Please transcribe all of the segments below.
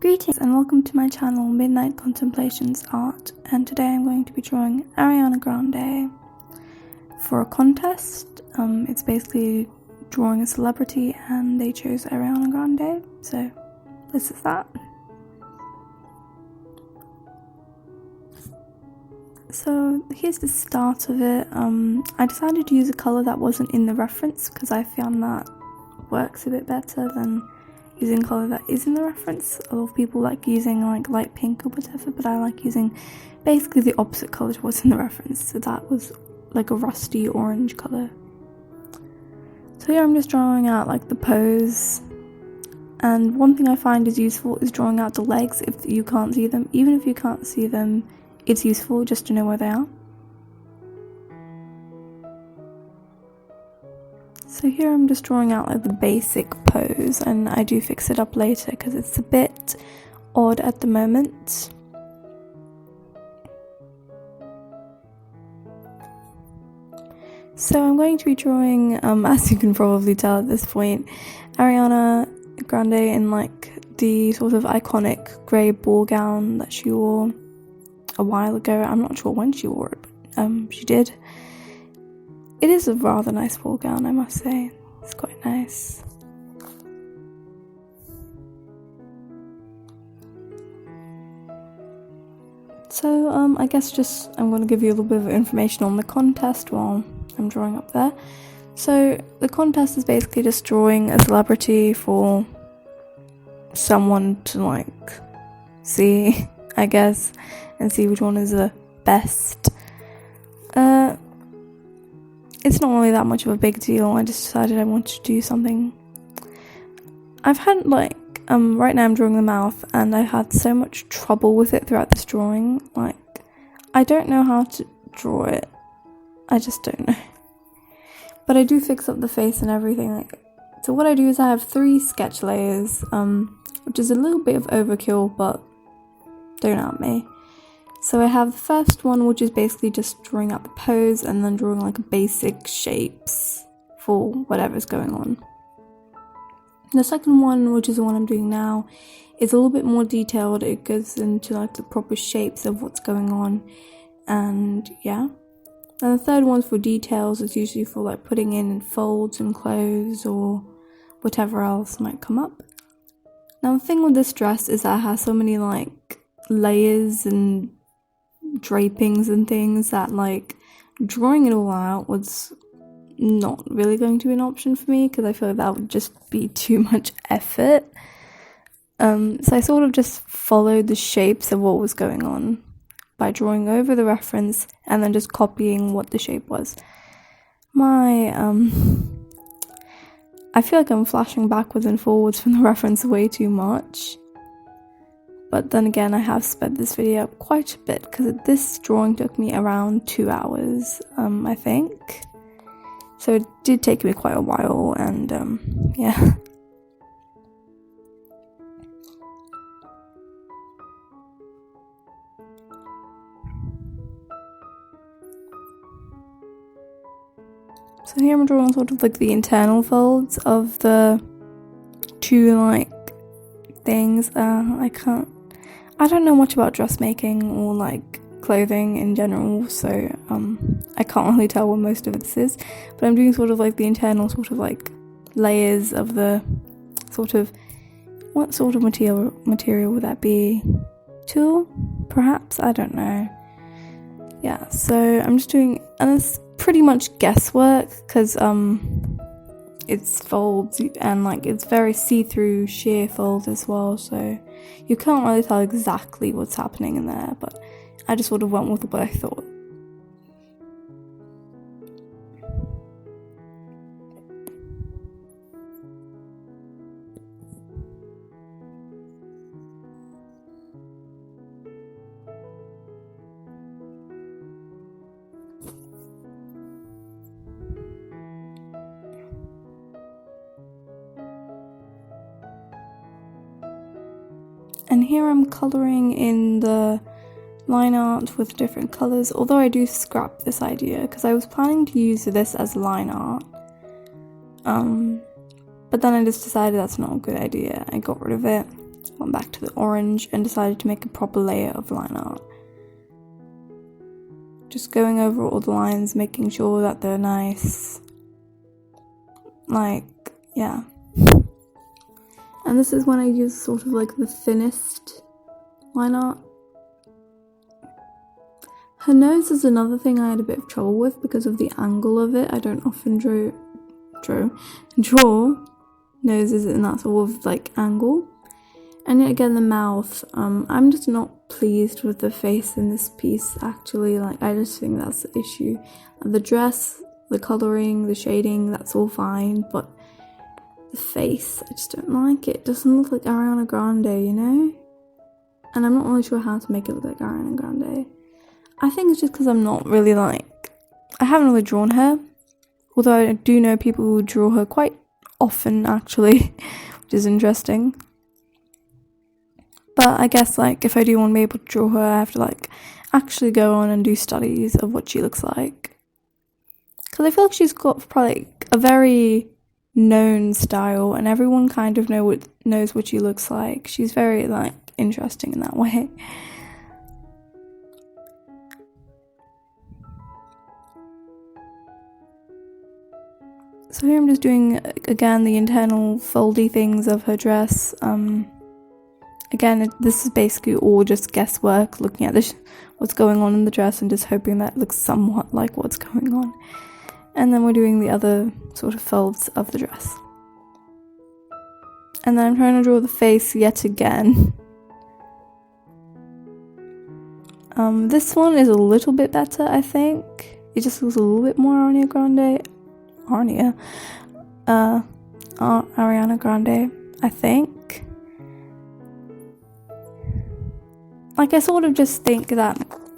Greetings and welcome to my channel Midnight Contemplations Art, and today I'm going to be drawing Ariana Grande for a contest. It's basically drawing a celebrity and they chose Ariana Grande, so this is that. So here's the start of it. I decided to use a colour that wasn't in the reference because I found that works a bit better than using colour that is in the reference. A lot of people like using like light pink or whatever, but I like using basically the opposite colour to what's in the reference. So that was like a rusty orange colour. So here I'm just drawing out like the pose, and one thing I find is useful is drawing out the legs if you can't see them. Even if you can't see them, it's useful just to know where they are. So here I'm just drawing out like the basic pose, and I do fix it up later because it's a bit odd at the moment. So I'm going to be drawing, as you can probably tell at this point, Ariana Grande in like the sort of iconic grey ball gown that she wore a while ago. I'm not sure when she wore it, but she did. It is a rather nice ball gown, I must say. It's quite nice. So, I guess I'm going to give you a little bit of information on the contest while I'm drawing up there. So, the contest is basically just drawing a celebrity for someone to, like, see, I guess, and see which one is the best. It's not really that much of a big deal. I just decided I wanted to do something. I've had right now I'm drawing the mouth, and I had so much trouble with it throughout this drawing. Like, I don't know how to draw it. I just don't know. But I do fix up the face and everything. So what I do is I have 3 sketch layers, which is a little bit of overkill, but don't at me. So I have the first one, which is basically just drawing out the pose and then drawing like basic shapes for whatever's going on. The second one, which is the one I'm doing now, is a little bit more detailed. It goes into like the proper shapes of what's going on, and yeah. And the third one's for details. It's usually for like putting in folds and clothes or whatever else might come up. Now the thing with this dress is that it has so many like layers and drapings and things that like drawing it all out was not really going to be an option for me because I feel like that would just be too much effort. So I sort of just followed the shapes of what was going on by drawing over the reference and then just copying what the shape was. I feel like I'm flashing backwards and forwards from the reference way too much. But then again, I have sped this video up quite a bit because this drawing took me around 2 hours, I think. So it did take me quite a while, and yeah. So here I'm drawing sort of like the internal folds of the 2 like things. I don't know much about dressmaking or like clothing in general, so I can't really tell what most of this is, but I'm doing sort of like the internal sort of like layers of the sort of, what sort of material would that be? Tulle, perhaps? I don't know. Yeah, so I'm just doing, and it's pretty much guesswork because it's folds and like it's very see-through sheer folds as well, so you can't really tell exactly what's happening in there, but I just sort of went with what I thought. And here I'm colouring in the line art with different colours, although I do scrap this idea because I was planning to use this as line art. But then I just decided that's not a good idea. I got rid of it. Went back to the orange and decided to make a proper layer of line art. Just going over all the lines, making sure that they're nice. Like, yeah. And this is when I use sort of like the thinnest line art. Her nose is another thing I had a bit of trouble with because of the angle of it. I don't often draw noses in that sort of like angle. And yet again, the mouth, I'm just not pleased with the face in this piece, actually. Like, I just think that's the issue. The dress, the colouring, the shading, that's all fine, but the face, I just don't like it. It doesn't look like Ariana Grande, you know? And I'm not really sure how to make it look like Ariana Grande. I think it's just because I'm not really like... I haven't really drawn her. Although I do know people who draw her quite often, actually, which is interesting. But I guess, like, if I do want to be able to draw her, I have to, like, actually go on and do studies of what she looks like. Because I feel like she's got probably like, a very known style, and everyone kind of knows what she looks like. She's very, like, interesting in that way. So here I'm just doing, again, the internal foldy things of her dress. Again, this is basically all just guesswork, looking at what's going on in the dress and just hoping that it looks somewhat like what's going on. And then we're doing the other sort of folds of the dress. And then I'm trying to draw the face yet again. This one is a little bit better, I think. It just looks a little bit more Ariana Grande, I think. Like, I sort of just think that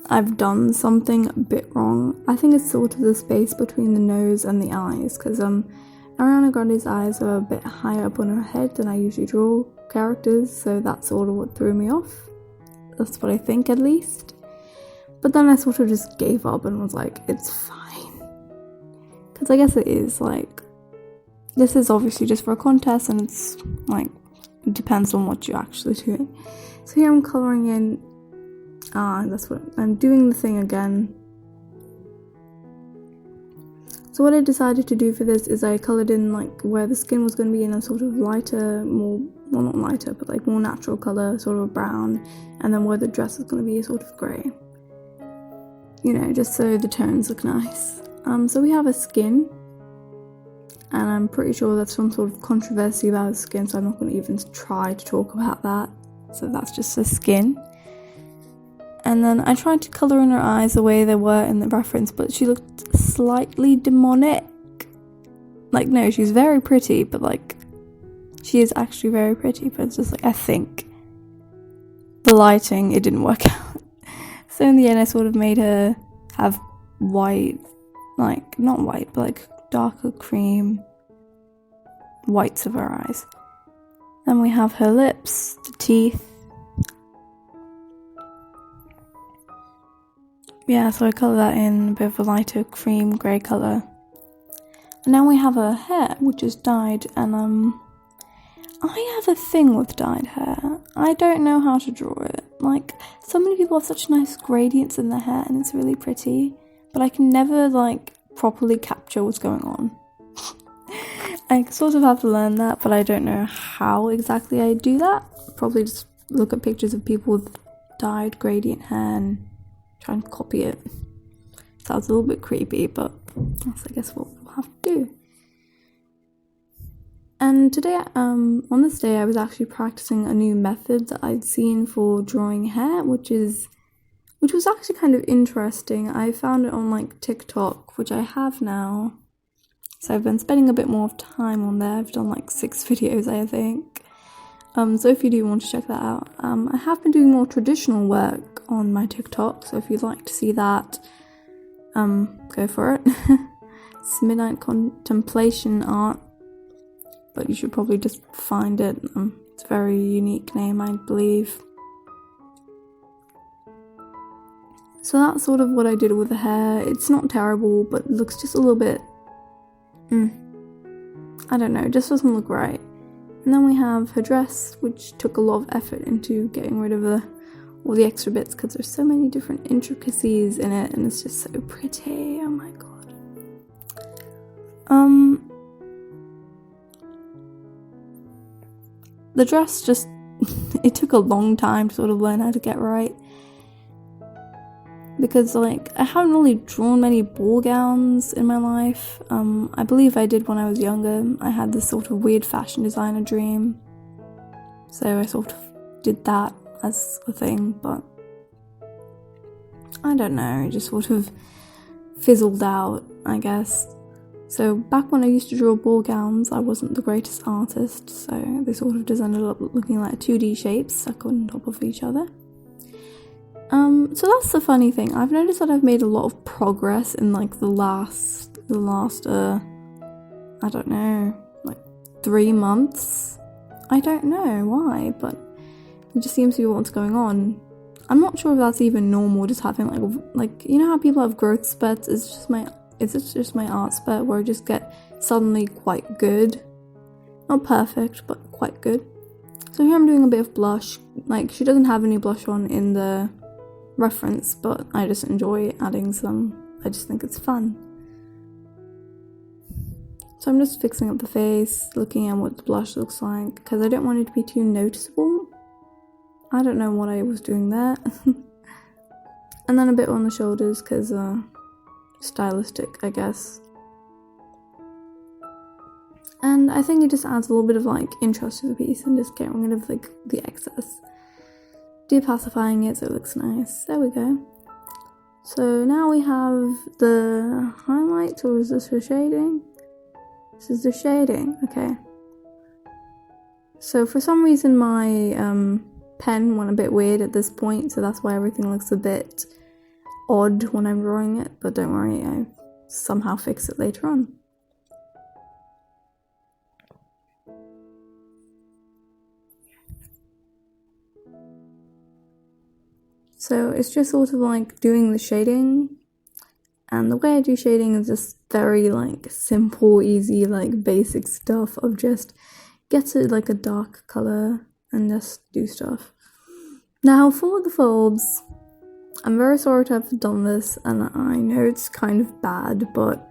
I've done something a bit wrong. I think it's sort of the space between the nose and the eyes, because Ariana Grande's eyes are a bit higher up on her head than I usually draw characters, so that's sort of what threw me off. That's what I think, at least. But then I sort of just gave up and was like, it's fine. Because I guess it is, like, this is obviously just for a contest, and it's, like, it depends on what you actually do. So here I'm colouring in, that's what, I'm doing the thing again. So what I decided to do for this is I coloured in, like, where the skin was going to be in a sort of lighter, more, well, not lighter, but, like, more natural colour, sort of brown, and then where the dress is going to be a sort of grey. You know, just so the tones look nice. So we have a skin, and I'm pretty sure that's some sort of controversy about the skin, so I'm not going to even try to talk about that. So that's just the skin. And then I tried to colour in her eyes the way they were in the reference, but she looked slightly demonic. Like, no, she's very pretty, but, like, she is actually very pretty, but it's just, like, I think the lighting, it didn't work out. So in the end, I sort of made her have white, like, not white, but, like, darker cream whites of her eyes. Then we have her lips, the teeth. Yeah, so I colour that in a bit of a lighter cream grey colour. And now we have her hair, which is dyed, and I have a thing with dyed hair. I don't know how to draw it. Like, so many people have such nice gradients in their hair, and it's really pretty, but I can never, like, properly capture what's going on. I sort of have to learn that, but I don't know how exactly I do that. Probably just look at pictures of people with dyed gradient hair and try and copy it. Sounds a little bit creepy, but that's, I guess, what we'll have to do. And today, on this day, I was actually practicing a new method that I'd seen for drawing hair, which was actually kind of interesting. I found it on, like, TikTok, which I have now. So I've been spending a bit more of time on there. I've done, like, 6 videos, I think. So if you do want to check that out, I have been doing more traditional work on my TikTok. So if you'd like to see that, go for it. It's Midnight Contemplation Art, but you should probably just find it. It's a very unique name, I believe. So that's sort of what I did with the hair. It's not terrible, but it looks just a little bit, I don't know, it just doesn't look right. And then we have her dress, which took a lot of effort into getting rid of all the extra bits because there's so many different intricacies in it, and it's just so pretty. Oh my god. The dress just it took a long time to sort of learn how to get right, because like I haven't really drawn many ball gowns in my life. I believe I did when I was younger. I had this sort of weird fashion designer dream, so I sort of did that as a thing, but I don't know, it just sort of fizzled out, I guess. So back when I used to draw ball gowns, I wasn't the greatest artist, so they sort of just ended up looking like 2D shapes stuck on top of each other. So that's the funny thing. I've noticed that I've made a lot of progress in like the last I don't know, like 3 months. I don't know why, but it just seems to be what's going on. I'm not sure if that's even normal, just having like you know how people have growth spurts? Is it just my art spurt where I just get suddenly quite good? Not perfect, but quite good. So here I'm doing a bit of blush. Like, she doesn't have any blush on in the reference, but I just enjoy adding some. I just think it's fun. So I'm just fixing up the face, looking at what the blush looks like, because I don't want it to be too noticeable. I don't know what I was doing there. And then a bit on the shoulders, because stylistic, I guess. And I think it just adds a little bit of like interest to the piece and just getting rid of like the excess. Depacifying it so it looks nice. There we go. So now we have the highlights, or is this for shading? This is the shading, okay. So for some reason my pen went a bit weird at this point, so that's why everything looks a bit odd when I'm drawing it, but don't worry, I somehow fix it later on. So it's just sort of like doing the shading, and the way I do shading is just very like simple, easy, like basic stuff of just get to like a dark color and just do stuff. Now for the folds, I'm very sorry to have done this, and I know it's kind of bad, but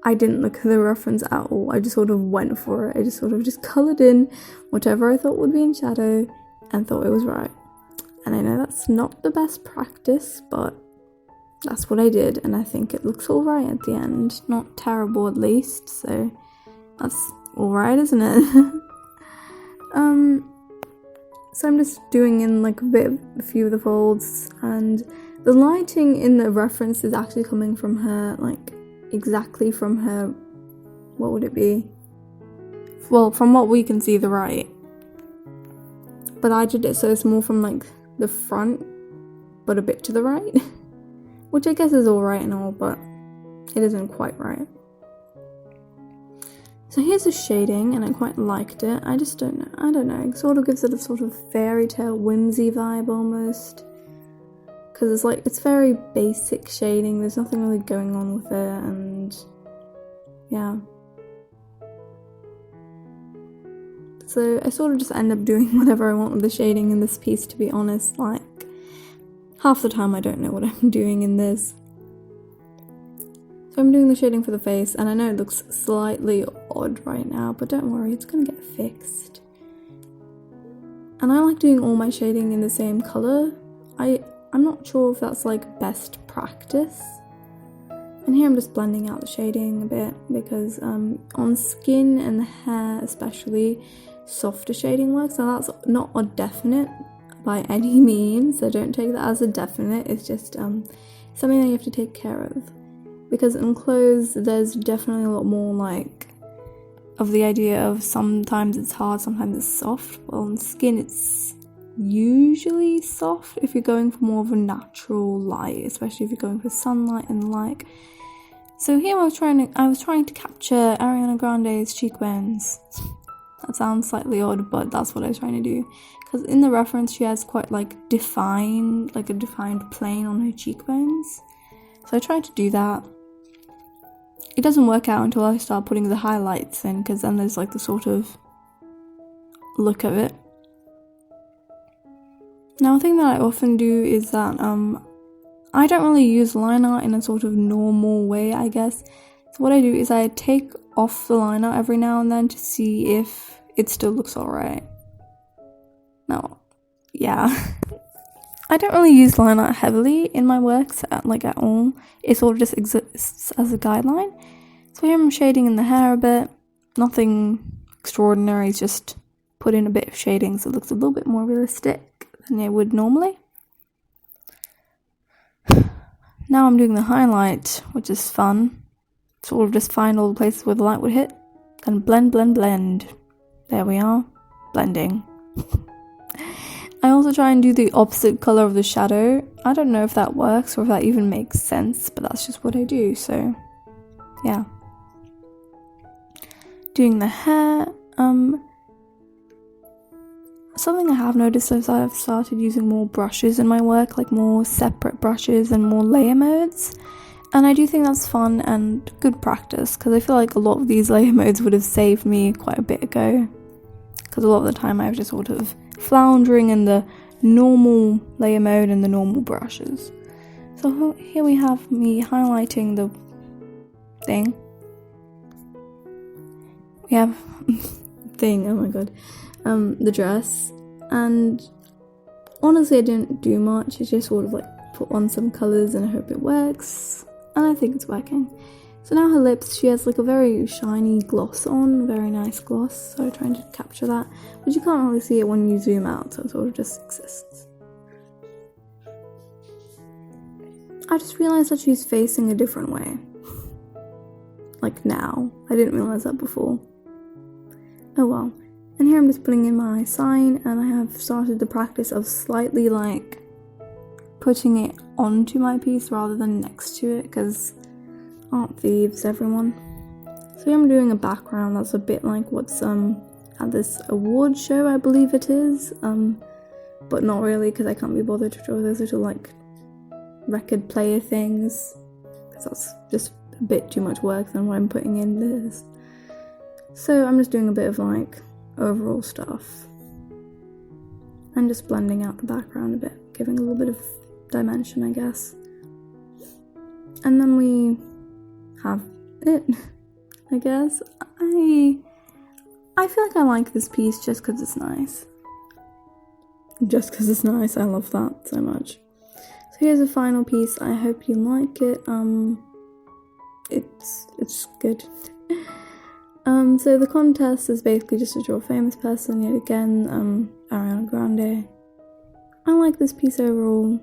I didn't look at the reference at all. I just sort of went for it. I just sort of just coloured in whatever I thought would be in shadow and thought it was right. And I know that's not the best practice, but that's what I did, and I think it looks alright at the end. Not terrible at least, so that's alright, isn't it? So I'm just doing in like a few of the folds, and the lighting in the reference is actually coming from her, like exactly from her, what would it be? Well, from what we can see, the right. But I did it so it's more from like the front, but a bit to the right. Which I guess is alright and all, but it isn't quite right. So here's the shading, and I quite liked it. I just don't know. I don't know. It sort of gives it a sort of fairy tale whimsy vibe almost. Because it's like, it's very basic shading. There's nothing really going on with it, and yeah. So I sort of just end up doing whatever I want with the shading in this piece, to be honest. Like, half the time I don't know what I'm doing in this. So I'm doing the shading for the face, and I know it looks slightly odd right now, but don't worry, it's gonna get fixed. And I like doing all my shading in the same colour. I'm not sure if that's like best practice. And here I'm just blending out the shading a bit, because on skin and the hair especially, softer shading works. Now that's not a definite by any means, so don't take that as a definite. It's just something that you have to take care of. Because in clothes, there's definitely a lot more like of the idea of sometimes it's hard, sometimes it's soft. Well, on skin, it's usually soft if you're going for more of a natural light, especially if you're going for sunlight and like. So here I was trying to capture Ariana Grande's cheekbones. That sounds slightly odd, but that's what I was trying to do. Because in the reference, she has quite like a defined plane on her cheekbones. So I tried to do that. It doesn't work out until I start putting the highlights in, because then there's like the sort of look of it. Now, a thing that I often do is that I don't really use line art in a sort of normal way, I guess. So what I do is I take off the line art every now and then to see if it still looks alright. Now, yeah. I don't really use line art heavily in my works, at all. It sort of just exists as a guideline. So here I'm shading in the hair a bit. Nothing extraordinary, just put in a bit of shading so it looks a little bit more realistic than it would normally. Now I'm doing the highlight, which is fun. Sort of just find all the places where the light would hit, then blend, blend, blend. There we are, blending. I also try and do the opposite colour of the shadow. I don't know if that works or if that even makes sense, but that's just what I do, so yeah. Doing the hair, something I have noticed is I've started using more brushes in my work, like more separate brushes and more layer modes. And I do think that's fun and good practice, because I feel like a lot of these layer modes would have saved me quite a bit ago. Because a lot of the time I was just sort of floundering in the normal layer mode and the normal brushes. So here we have me highlighting the thing. We have thing, oh my god, the dress. And honestly, I didn't do much. I just sort of put on some colours and I hope it works. And I think it's working. So now her lips, she has a very shiny gloss on, very nice gloss, so I'm trying to capture that, but you can't really see it when you zoom out, so it sort of just exists. I just realised that she's facing a different way. Now. I didn't realise that before. Oh well. And here I'm just putting in my sign, and I have started the practice of slightly putting it onto my piece rather than next to it, because art thieves, everyone. So here I'm doing a background that's a bit like what's at this award show, I believe it is, but not really, because I can't be bothered to draw those little record player things, because that's just a bit too much work than what I'm putting in this. So I'm just doing a bit of overall stuff and just blending out the background a bit, giving a little bit of dimension, I guess. And then we have it, I guess. I feel like I like this piece just because it's nice. Just because it's nice, I love that so much. So here's a final piece. I hope you like it. It's good. So the contest is basically just to draw a famous person yet again. Ariana Grande. I like this piece overall.